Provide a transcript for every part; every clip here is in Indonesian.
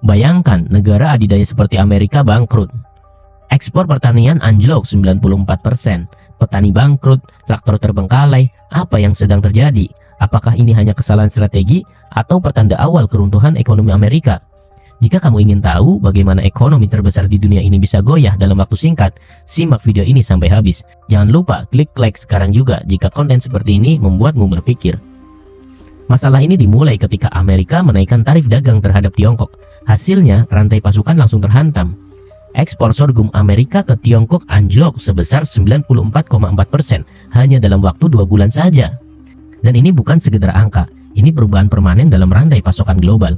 Bayangkan negara adidaya seperti Amerika bangkrut. Ekspor pertanian anjlok 94%, petani bangkrut, traktor terbengkalai. Apa yang sedang terjadi? Apakah ini hanya kesalahan strategi atau pertanda awal keruntuhan ekonomi Amerika? Jika kamu ingin tahu bagaimana ekonomi terbesar di dunia ini bisa goyah dalam waktu singkat, simak video ini sampai habis. Jangan lupa klik like sekarang juga jika konten seperti ini membuatmu berpikir. Masalah ini dimulai ketika Amerika menaikkan tarif dagang terhadap Tiongkok. Hasilnya, rantai pasukan langsung terhantam. Ekspor sorghum Amerika ke Tiongkok anjlok sebesar 94,4% hanya dalam waktu 2 bulan saja. Dan ini bukan sekedar angka, ini perubahan permanen dalam rantai pasokan global.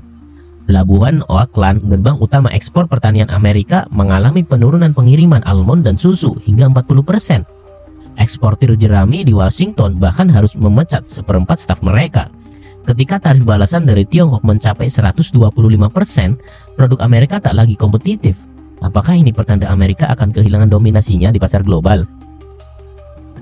Pelabuhan Oakland, gerbang utama ekspor pertanian Amerika, mengalami penurunan pengiriman almond dan susu hingga 40%. Eksportir jerami di Washington bahkan harus memecat seperempat staf mereka. Ketika tarif balasan dari Tiongkok mencapai 125%, produk Amerika tak lagi kompetitif. Apakah ini pertanda Amerika akan kehilangan dominasinya di pasar global?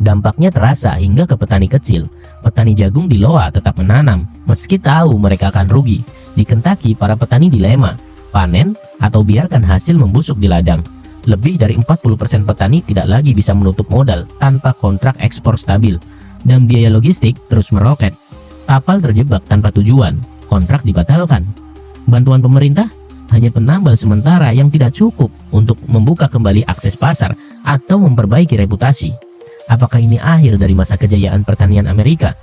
Dampaknya terasa hingga ke petani kecil. Petani jagung di Iowa tetap menanam, meski tahu mereka akan rugi. Di Kentucky, para petani dilema, panen atau biarkan hasil membusuk di ladang. Lebih dari 40% petani tidak lagi bisa menutup modal tanpa kontrak ekspor stabil. Dan biaya logistik terus meroket. Kapal terjebak tanpa tujuan, kontrak dibatalkan. Bantuan pemerintah hanya penambal sementara yang tidak cukup untuk membuka kembali akses pasar atau memperbaiki reputasi. Apakah ini akhir dari masa kejayaan pertanian Amerika?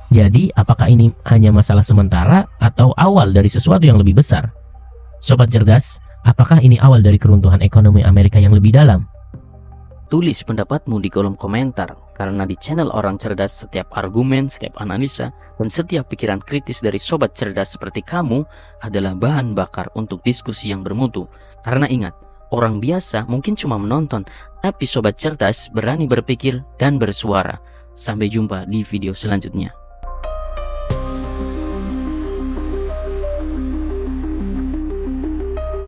Jadi, apakah ini hanya masalah sementara atau awal dari sesuatu yang lebih besar? Sobat cerdas, apakah ini awal dari keruntuhan ekonomi Amerika yang lebih dalam? Tulis pendapatmu di kolom komentar, karena di channel Orang Cerdas setiap argumen, setiap analisa, dan setiap pikiran kritis dari sobat cerdas seperti kamu adalah bahan bakar untuk diskusi yang bermutu. Karena ingat, orang biasa mungkin cuma menonton, tapi sobat cerdas berani berpikir dan bersuara. Sampai jumpa di video selanjutnya.